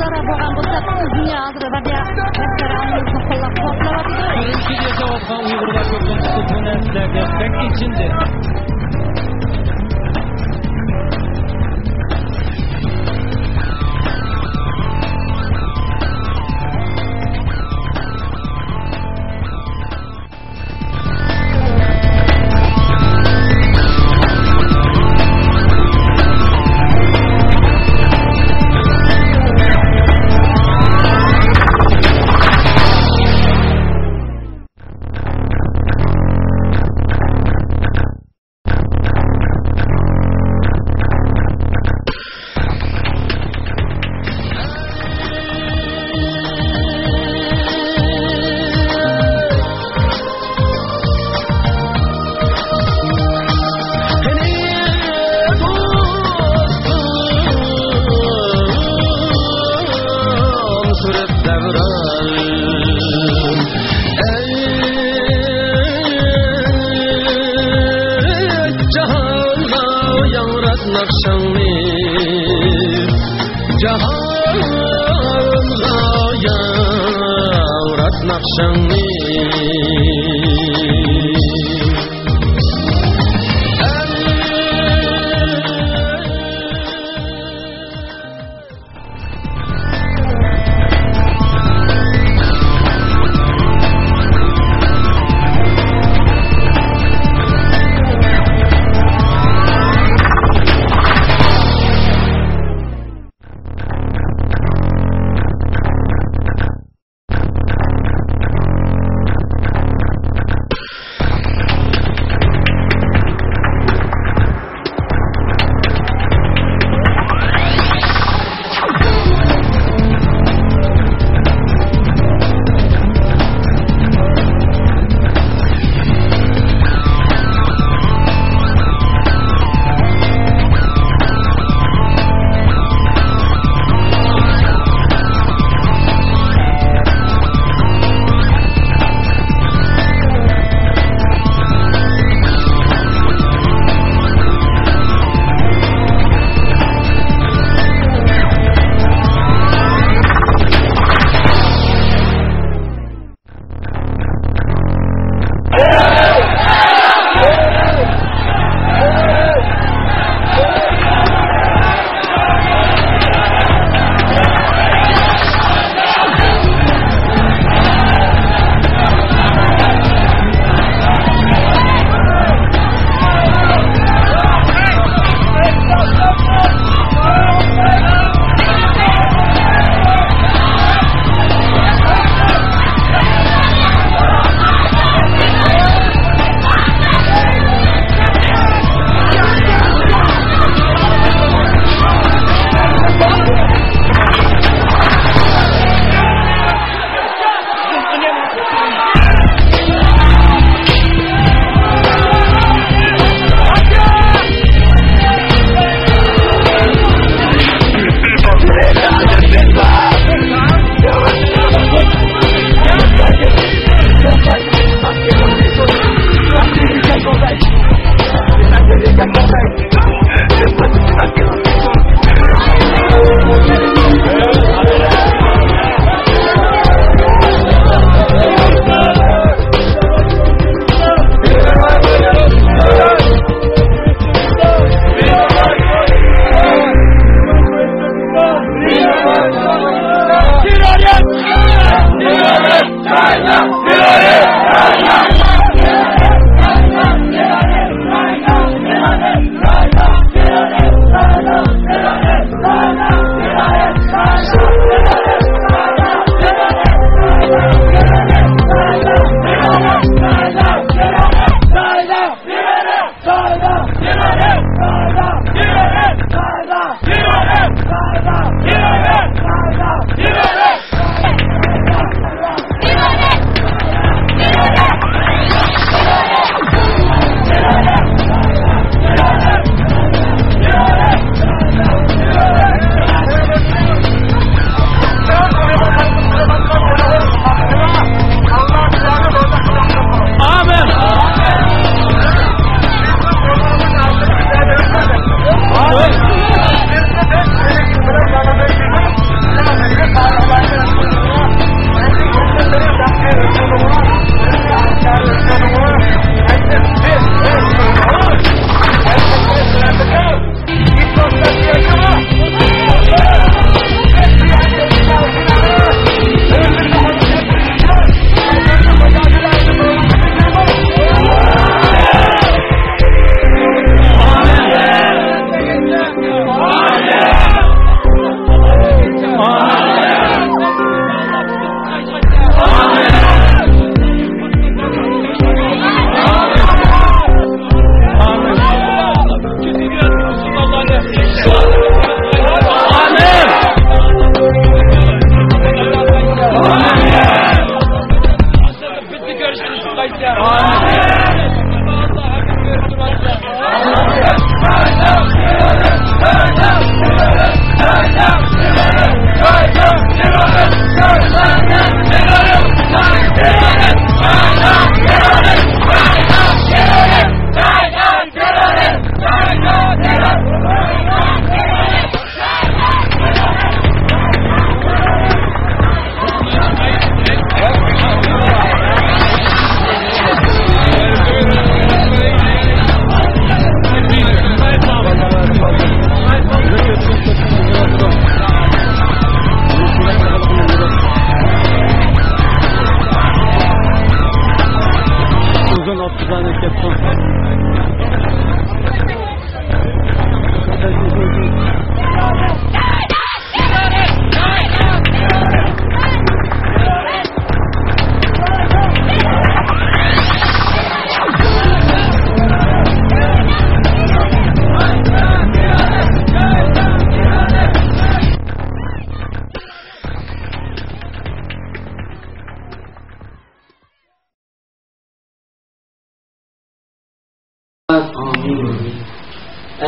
uygurlara boğan bulsak sizinle azır barya restoranımızı kollap toplavatıdır. Birinci gece olsan uygurlar köpüntüsü bu neslerge pek içindi.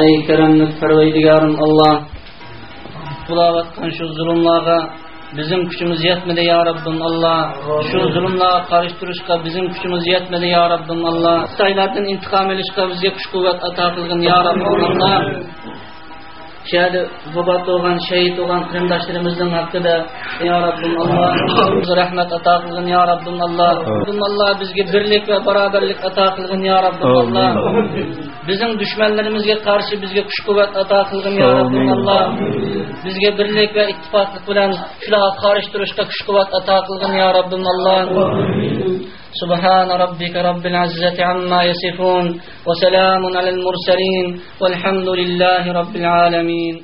ey keremlik Perverdigarım Allah. Bulavatkan şu zulümlarga bizim gücümüz yetmedi ya Rabbim Allah. Şu zulümlarga karıştırışka bizim gücümüz yetmedi ya Rabbim Allah. Saylardan intikam elişka bizge güç kuvvet ata kılgın ya Rabbim Allah. Şehit vabat olgan, şehit olgan kırımdaşlarımızın hakkıda ya Rabbim Allah. Bize rahmet ata kılgın ya Rabbim Allah. Rabbim Allah bizge birlik ve beraberlik ata kılgın ya Rabbim Allah. Bizim düşmanlarımızga karşı bizge güç kuvvet ata kılgın ya Rabbim Allah. Bizge birlik ve ittifaklık bilen şulara karıştırışta güç kuvvet ata kılgın ya Rabbim Allah. Subhan rabbika rabbil izzati amma yasifun ve selamun alel murselin velhamdülillahi rabbil alamin.